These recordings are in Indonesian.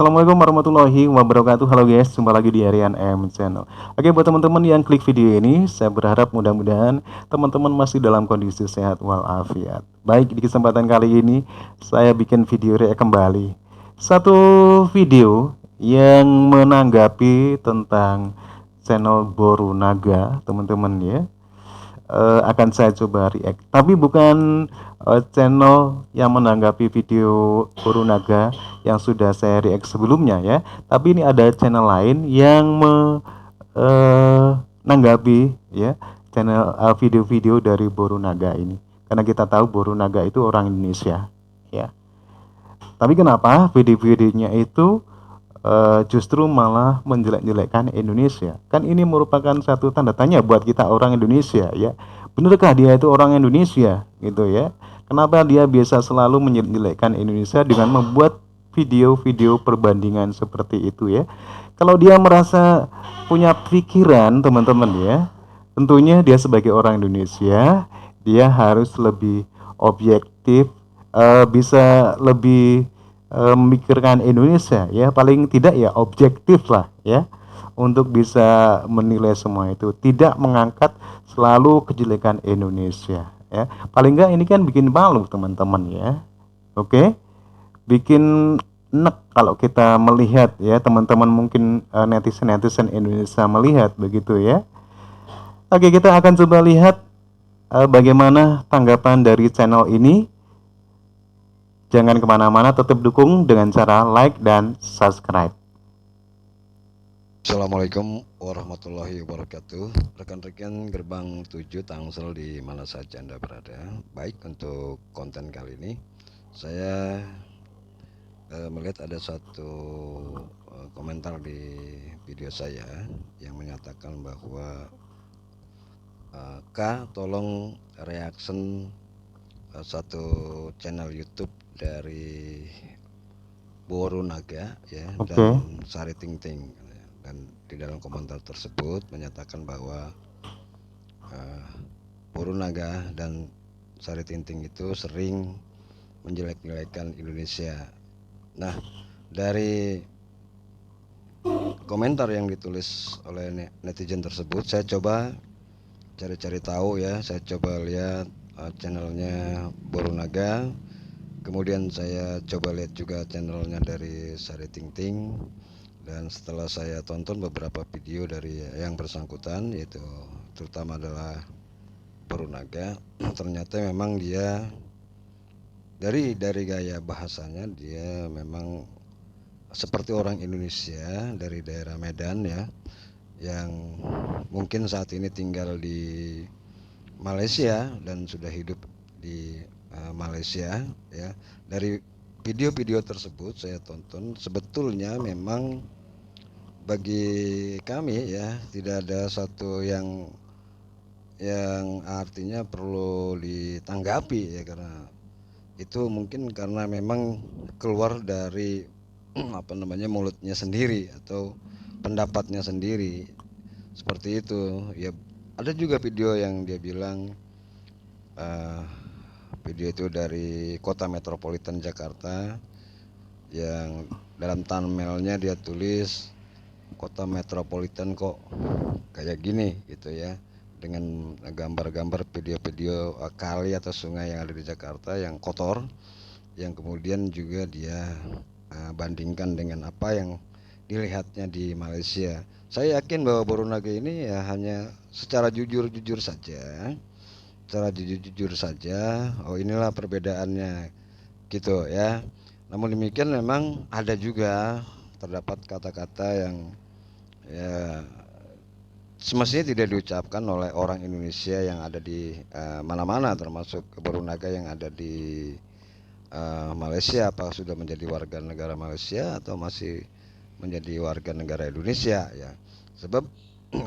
Assalamualaikum warahmatullahi wabarakatuh. Halo guys, jumpa lagi di Harian M Channel. Oke, buat teman-teman yang klik video ini, saya berharap mudah-mudahan teman-teman masih dalam kondisi sehat walafiat. Baik, di kesempatan kali ini saya bikin video react kembali. Satu video yang menanggapi tentang channel Boru Naga, teman-teman ya. Akan saya coba react. Tapi bukan channel yang menanggapi video Guru Naga yang sudah saya react sebelumnya ya. Tapi ini ada channel lain yang menanggapi ya channel video-video dari Boru Naga ini. Karena kita tahu Boru Naga itu orang Indonesia ya. Tapi kenapa video-videonya itu justru malah menjelek-jelekkan Indonesia? Kan ini merupakan satu tanda tanya buat kita orang Indonesia ya. Benarkah dia itu orang Indonesia gitu ya? Kenapa dia biasa selalu menjelek-jelekkan Indonesia dengan membuat video-video perbandingan seperti itu ya? Kalau dia merasa punya pikiran teman-teman ya, tentunya dia sebagai orang Indonesia, dia harus lebih objektif, bisa lebih memikirkan Indonesia ya, paling tidak ya objektif lah ya, untuk bisa menilai semua itu, tidak mengangkat selalu kejelekan Indonesia ya. Paling enggak ini kan bikin malu teman-teman ya. Oke, bikin nek kalau kita melihat ya, teman-teman mungkin netizen-netizen Indonesia melihat begitu ya. Oke, kita akan coba lihat bagaimana tanggapan dari channel ini. Jangan kemana-mana, tetap dukung dengan cara like dan subscribe. Assalamualaikum warahmatullahi wabarakatuh. Rekan-rekan Gerbang 7 Tangsel di mana saja Anda berada. Baik, untuk konten kali ini saya melihat ada satu komentar di video saya yang menyatakan bahwa tolong reaction satu channel YouTube dari Boru Naga ya, dan Sari Ting Ting. Dan di dalam komentar tersebut menyatakan bahwa Boru Naga dan Sari Ting Ting itu sering menjelek-jelekan Indonesia. Nah, dari komentar yang ditulis oleh netizen tersebut, saya coba cari-cari tahu ya. Saya coba lihat channelnya Boru Naga, kemudian saya coba lihat juga channelnya dari Sari Ting Ting. Dan setelah saya tonton beberapa video dari yang bersangkutan, yaitu terutama adalah Boru Naga, ternyata memang dia dari gaya bahasanya dia memang seperti orang Indonesia dari daerah Medan ya, yang mungkin saat ini tinggal di Malaysia dan sudah hidup di Malaysia ya. Dari video-video tersebut saya tonton, sebetulnya memang bagi kami ya tidak ada satu yang artinya perlu ditanggapi ya, karena itu mungkin karena memang keluar dari mulutnya sendiri atau pendapatnya sendiri seperti itu ya. Ada juga video yang dia bilang video itu dari kota metropolitan Jakarta, yang dalam thumbnailnya dia tulis kota metropolitan kok kayak gini gitu ya, dengan gambar-gambar video-video kali atau sungai yang ada di Jakarta yang kotor, yang kemudian juga dia bandingkan dengan apa yang dilihatnya di Malaysia. Saya yakin bahwa Boru Naga ini ya hanya secara jujur-jujur saja, oh inilah perbedaannya gitu ya. Namun demikian memang ada juga terdapat kata-kata yang ya semestinya tidak diucapkan oleh orang Indonesia yang ada di mana-mana, termasuk Boru Naga yang ada di Malaysia. Apakah sudah menjadi warga negara Malaysia atau masih menjadi warga negara Indonesia ya. Sebab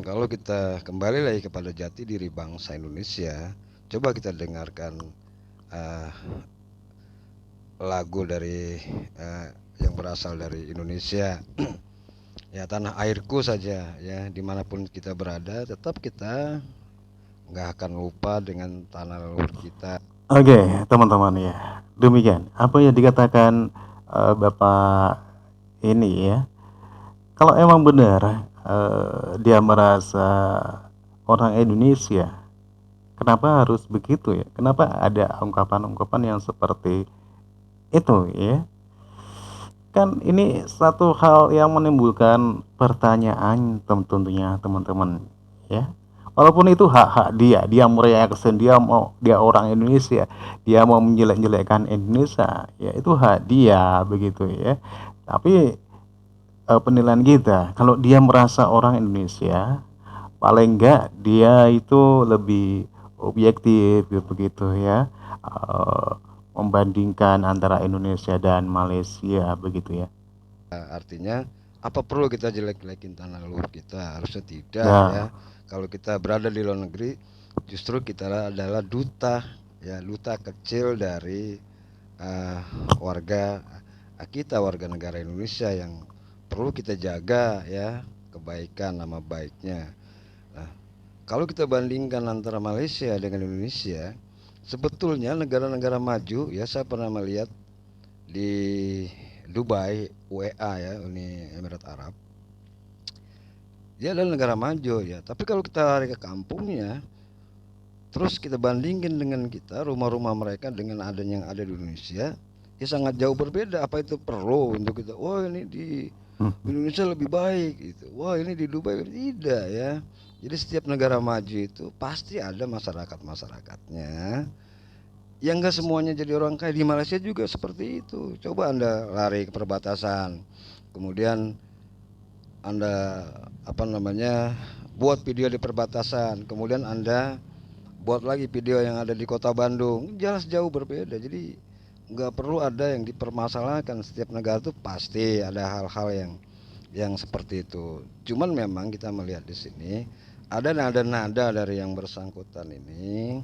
kalau kita kembali lagi kepada jati diri bangsa Indonesia, coba kita dengarkan lagu dari yang berasal dari Indonesia ya, tanah airku saja ya, dimanapun kita berada tetap kita nggak akan lupa dengan tanah leluhur kita. Oke, teman-teman ya, demikian apa yang dikatakan Bapak ini ya, kalau emang benar dia merasa orang Indonesia, kenapa harus begitu ya? Kenapa ada ungkapan-ungkapan yang seperti itu ya? Kan ini satu hal yang menimbulkan pertanyaan tentunya teman-teman ya. Walaupun itu hak-hak dia mau reaction, dia orang Indonesia, dia mau menjelek-jelekkan Indonesia, ya itu hak dia begitu ya. Tapi penilaian kita, kalau dia merasa orang Indonesia, paling enggak dia itu lebih objektif begitu ya, eh, membandingkan antara Indonesia dan Malaysia begitu ya. Artinya apa perlu kita jelek-jelekin tanah leluhur kita? Harusnya tidak ya. Ya, Kalau kita berada di luar negeri, justru kita adalah duta ya, duta kecil dari uh, warga kita, warga negara Indonesia yang perlu kita jaga ya, kebaikan nama baiknya. Nah, kalau kita bandingkan antara Malaysia dengan Indonesia, sebetulnya negara-negara maju ya, saya pernah melihat di Dubai, UEA ya, Uni Emirat Arab. Dia adalah negara maju ya, tapi kalau kita lari ke kampungnya, terus kita bandingin dengan kita, rumah-rumah mereka dengan adanya yang ada di Indonesia, ya sangat jauh berbeda. Apa itu perlu untuk kita? Wah ini di Indonesia lebih baik, gitu. Wah ini di Dubai tidak ya. Jadi setiap negara maju itu pasti ada masyarakat-masyarakatnya. Yang enggak semuanya jadi orang kaya. Di Malaysia juga seperti itu. Coba Anda lari ke perbatasan, kemudian Anda apa namanya buat video di perbatasan, kemudian Anda buat lagi video yang ada di kota Bandung, jelas jauh berbeda. Jadi nggak perlu ada yang dipermasalahkan. Setiap negara itu pasti ada hal-hal yang seperti itu. Cuman memang kita melihat di sini ada nada-nada dari yang bersangkutan ini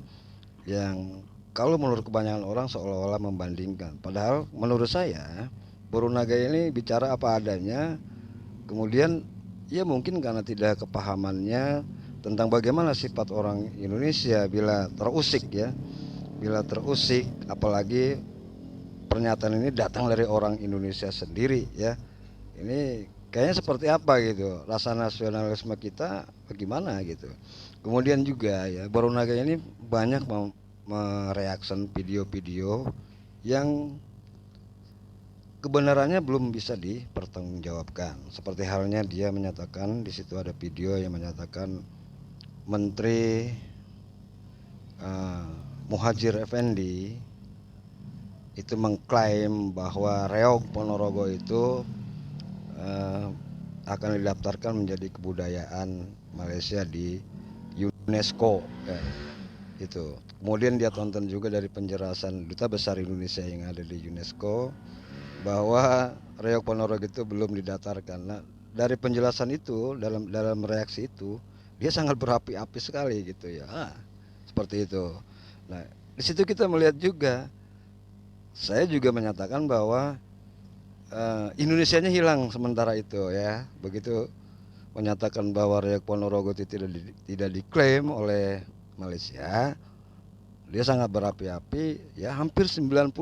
yang kalau menurut kebanyakan orang seolah-olah membandingkan. Padahal menurut saya Borunaga ini bicara apa adanya. Kemudian ya mungkin karena tidak kepahamannya tentang bagaimana sifat orang Indonesia bila terusik ya. Bila terusik, apalagi pernyataan ini datang dari orang Indonesia sendiri ya. Ini kayaknya seperti apa gitu, rasa nasionalisme kita bagaimana gitu. Kemudian juga ya, Borunaga ini banyak mereaction video-video yang kebenarannya belum bisa dipertanggungjawabkan. Seperti halnya dia menyatakan di situ ada video yang menyatakan Menteri uh, Muhajir Effendi itu mengklaim bahwa Reog Ponorogo itu uh, akan didaftarkan menjadi kebudayaan Malaysia di UNESCO ya, itu. Kemudian dia tonton juga dari penjelasan Duta Besar Indonesia yang ada di UNESCO bahwa Reog Ponorogo itu belum didatarkan. Nah, dari penjelasan itu dalam reaksi itu dia sangat berapi-api sekali gitu ya. Seperti itu. Nah, di situ kita melihat juga, saya juga menyatakan bahwa Indonesianya hilang sementara itu ya. Begitu menyatakan bahwa Reog Ponorogo itu tidak diklaim oleh Malaysia, dia sangat berapi-api ya, hampir 99%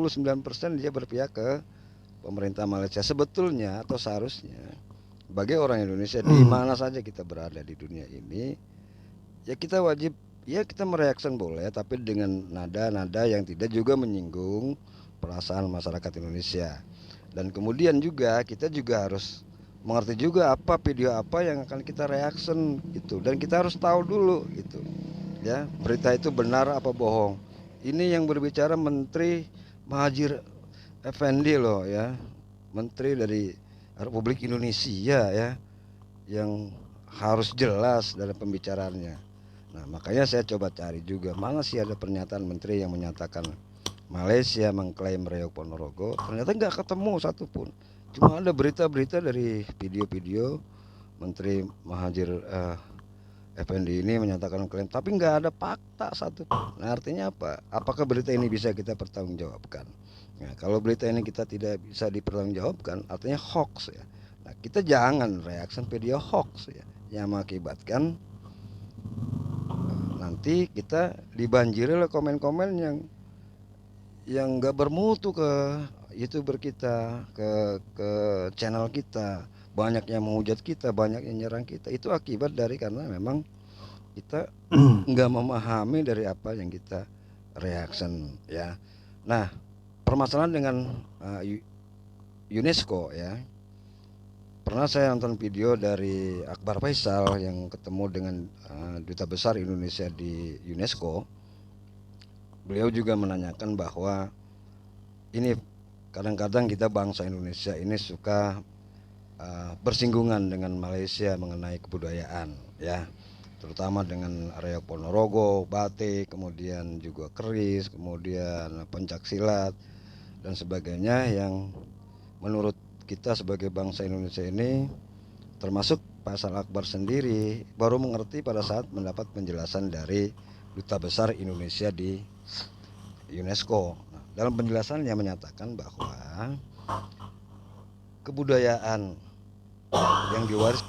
dia berpihak ke pemerintah Malaysia. Sebetulnya atau seharusnya bagi orang Indonesia di mana saja kita berada di dunia ini, ya kita wajib ya kita mereaksi boleh, tapi dengan nada-nada yang tidak juga menyinggung perasaan masyarakat Indonesia. Dan kemudian juga kita juga harus mengerti juga apa video apa yang akan kita reaction gitu, dan kita harus tahu dulu gitu ya, berita itu benar apa bohong. Ini yang berbicara Menteri Muhajir Effendi loh ya, Menteri dari Republik Indonesia ya, yang harus jelas dalam pembicaraannya. Nah makanya saya coba cari juga mana sih ada pernyataan menteri yang menyatakan Malaysia mengklaim Reog Ponorogo. Ternyata nggak ketemu satupun. Cuma ada berita-berita dari video-video Menteri Muhajir Effendi ini menyatakan klaim, tapi nggak ada fakta satupun. Nah artinya apa? Apakah berita ini bisa kita pertanggungjawabkan? Nah, kalau berita ini kita tidak bisa dipertanggungjawabkan, artinya hoax ya. Nah, kita jangan reaksi video hoax ya, yang mengakibatkan nanti kita dibanjiri oleh komen-komen yang nggak bermutu ke YouTuber kita, ke channel kita, banyak yang menghujat kita, banyak yang nyerang kita. Itu akibat dari karena memang kita nggak memahami dari apa yang kita reaction ya. Nah, permasalahan dengan UNESCO ya. Pernah saya nonton video dari Akbar Faisal yang ketemu dengan Duta Besar Indonesia di UNESCO. Beliau juga menanyakan bahwa ini kadang-kadang kita bangsa Indonesia ini suka bersinggungan dengan Malaysia mengenai kebudayaan ya, terutama dengan area Ponorogo, batik, kemudian juga keris, kemudian pencak silat dan sebagainya yang menurut kita sebagai bangsa Indonesia ini, termasuk Faisal Akbar sendiri, baru mengerti pada saat mendapat penjelasan dari Duta Besar Indonesia di UNESCO. Nah, dalam penjelasannya menyatakan bahwa kebudayaan yang diwaris.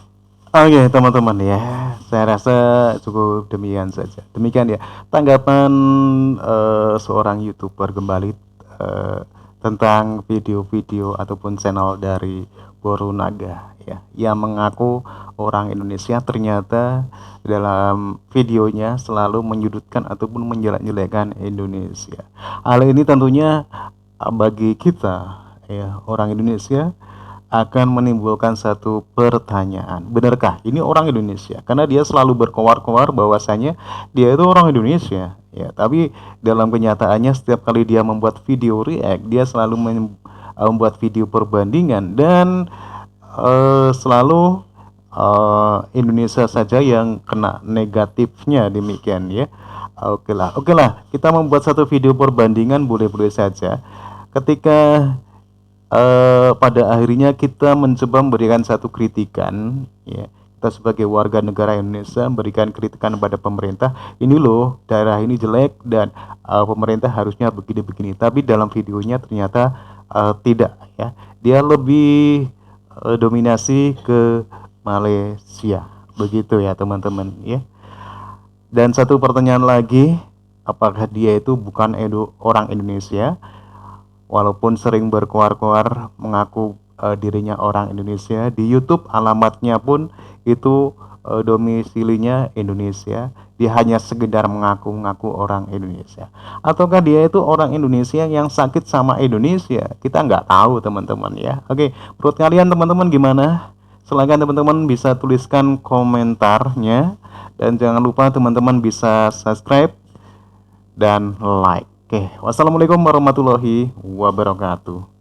Oke teman-teman ya, saya rasa cukup demikian saja. Demikian ya tanggapan seorang YouTuber kembali tentang video-video ataupun channel dari Boru Naga ya, yang mengaku orang Indonesia, ternyata dalam videonya selalu menyudutkan ataupun menjelek-jelekan Indonesia. Hal ini tentunya bagi kita ya orang Indonesia akan menimbulkan satu pertanyaan, benarkah ini orang Indonesia? Karena dia selalu berkoar-koar bahwasanya dia itu orang Indonesia ya, tapi dalam kenyataannya setiap kali dia membuat video react, dia selalu membuat video perbandingan dan selalu Indonesia saja yang kena negatifnya, demikian ya. Oke lah, kita membuat satu video perbandingan boleh-boleh saja. Ketika pada akhirnya kita mencoba memberikan satu kritikan ya, kita sebagai warga negara Indonesia memberikan kritikan kepada pemerintah, ini loh daerah ini jelek dan pemerintah harusnya begini-begini, tapi dalam videonya ternyata tidak ya, dia lebih dominasi ke Malaysia, begitu ya teman-teman ya. Dan satu pertanyaan lagi, apakah dia itu bukan orang Indonesia walaupun sering berkoar-koar mengaku dirinya orang Indonesia? Di YouTube alamatnya pun itu domisilinya Indonesia, dia hanya sekedar mengaku-ngaku orang Indonesia. Ataukah dia itu orang Indonesia yang sakit sama Indonesia? Kita nggak tahu teman-teman ya. Oke, menurut kalian teman-teman gimana? Silahkan teman-teman bisa tuliskan komentarnya, dan jangan lupa teman-teman bisa subscribe dan like. Oke, wassalamualaikum warahmatullahi wabarakatuh.